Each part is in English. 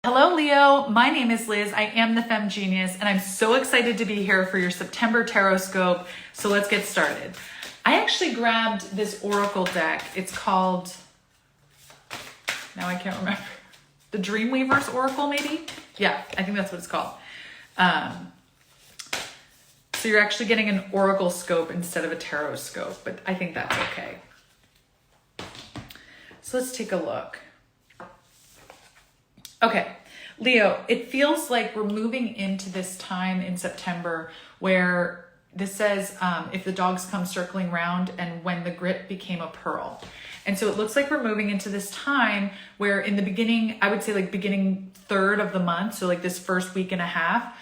Hello, Leo. My name is Liz. I am the Femme Genius, and I'm so excited to be here for your September Tarotscope. So let's get started. I actually grabbed this Oracle deck. It's called, now I can't remember, the Dreamweaver's Oracle, maybe? Yeah, I think that's what it's called. So you're actually getting an Oracle scope instead of a tarot scope, but I think that's okay. So let's take a look. Okay, Leo, it feels like we're moving into this time in September where this says, if the dogs come circling round and when the grit became a pearl. And so it looks like we're moving into this time where in the beginning, I would say like beginning third of the month, so like this first week and a half,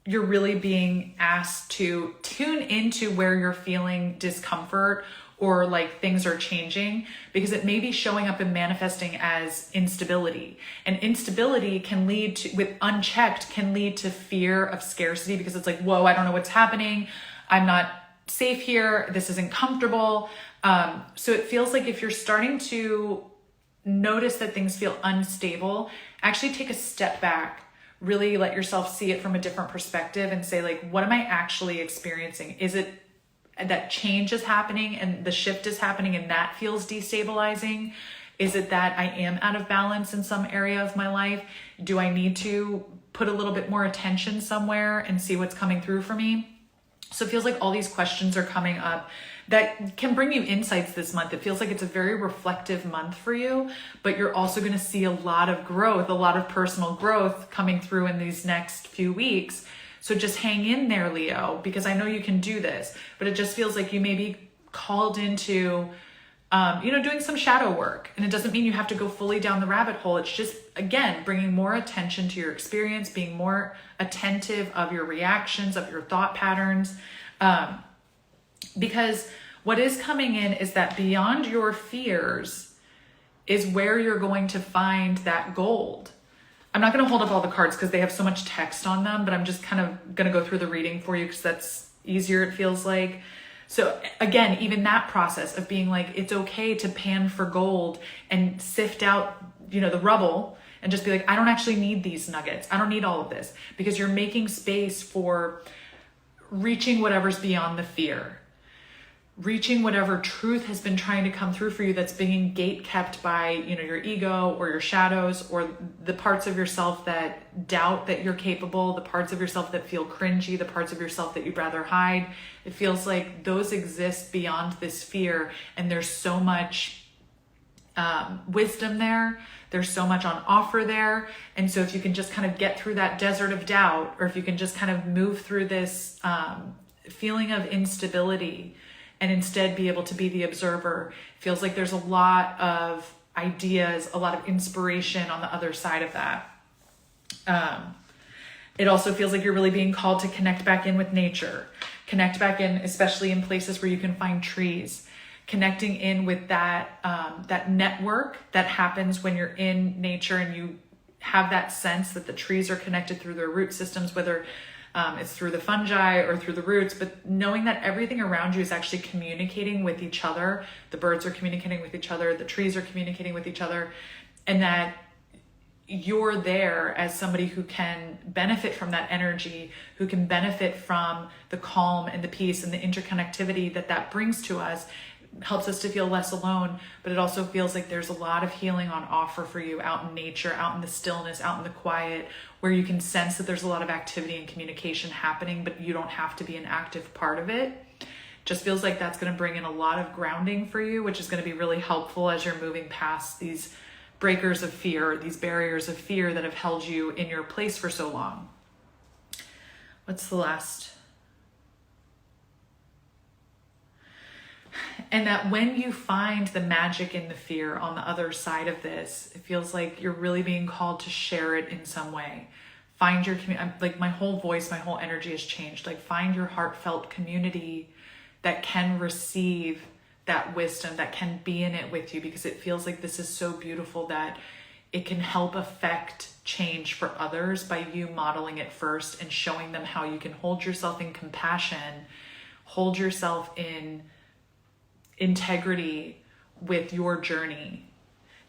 you're really being asked to tune into where you're feeling discomfort or like things are changing, because it may be showing up and manifesting as instability. And instability can lead to, with unchecked, can lead to fear of scarcity, because it's like, whoa, I don't know what's happening. I'm not safe here. This isn't comfortable. So it feels like if you're starting to notice that things feel unstable, actually take a step back, really let yourself see it from a different perspective and say like, what am I actually experiencing? Is it that change is happening and the shift is happening and that feels destabilizing? Is it that I am out of balance in some area of my life? Do I need to put a little bit more attention somewhere and see what's coming through for me? So it feels like all these questions are coming up that can bring you insights this month. It feels like it's a very reflective month for you, but you're also going to see a lot of growth, a lot of personal growth coming through in these next few weeks. So just hang in there, Leo, because I know you can do this, but it just feels like you may be called into, doing some shadow work. And it doesn't mean you have to go fully down the rabbit hole. It's just, again, bringing more attention to your experience, being more attentive of your reactions, of your thought patterns. Because what is coming in is that beyond your fears is where you're going to find that gold. I'm not going to hold up all the cards because they have so much text on them, but I'm just kind of going to go through the reading for you because that's easier, it feels like. So again, even that process of being like, it's okay to pan for gold and sift out, the rubble and just be like, I don't actually need these nuggets. I don't need all of this, because you're making space for reaching whatever's beyond the fear. Reaching whatever truth has been trying to come through for you that's being gate kept by, your ego or your shadows or the parts of yourself that doubt that you're capable, the parts of yourself that feel cringy, the parts of yourself that you'd rather hide. It feels like those exist beyond this fear, and there's so much wisdom there. There's so much on offer there. And so if you can just kind of get through that desert of doubt, or if you can just kind of move through this feeling of instability, and instead be able to be the observer, feels like there's a lot of ideas, a lot of inspiration on the other side of that. It also feels like you're really being called to connect back in with nature, connect back in, especially in places where you can find trees, connecting in with that, that network that happens when you're in nature and you have that sense that the trees are connected through their root systems, whether it's through the fungi or through the roots, but knowing that everything around you is actually communicating with each other. The birds are communicating with each other, the trees are communicating with each other, and that you're there as somebody who can benefit from that energy, who can benefit from the calm and the peace and the interconnectivity that brings to us. Helps us to feel less alone, but it also feels like there's a lot of healing on offer for you out in nature, out in the stillness, out in the quiet, where you can sense that there's a lot of activity and communication happening, but you don't have to be an active part of it. Just feels like that's going to bring in a lot of grounding for you, which is going to be really helpful as you're moving past these breakers of fear, these barriers of fear that have held you in your place for so long. What's the last? And that when you find the magic in the fear on the other side of this, it feels like you're really being called to share it in some way. Find your community. Like my whole voice, my whole energy has changed. Like find your heartfelt community that can receive that wisdom, that can be in it with you, because it feels like this is so beautiful that it can help affect change for others by you modeling it first and showing them how you can hold yourself in compassion, hold yourself in integrity with your journey,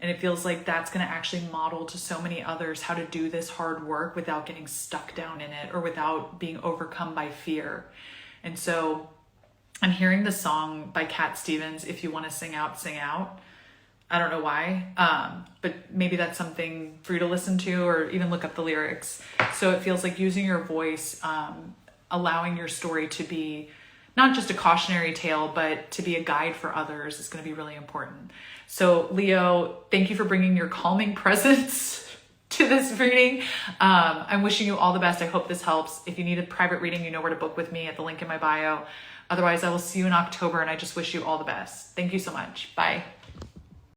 And it feels like that's going to actually model to so many others how to do this hard work without getting stuck down in it or without being overcome by fear. And so I'm hearing the song by Cat Stevens, If You Want to Sing Out, Sing Out. I don't know why, but maybe that's something for you to listen to or even look up the lyrics. So it feels like using your voice, allowing your story to be not just a cautionary tale, but to be a guide for others is going to be really important. So Leo, thank you for bringing your calming presence to this reading. I'm wishing you all the best. I hope this helps. If you need a private reading, you know where to book with me at the link in my bio. Otherwise, I will see you in October, and I just wish you all the best. Thank you so much. Bye.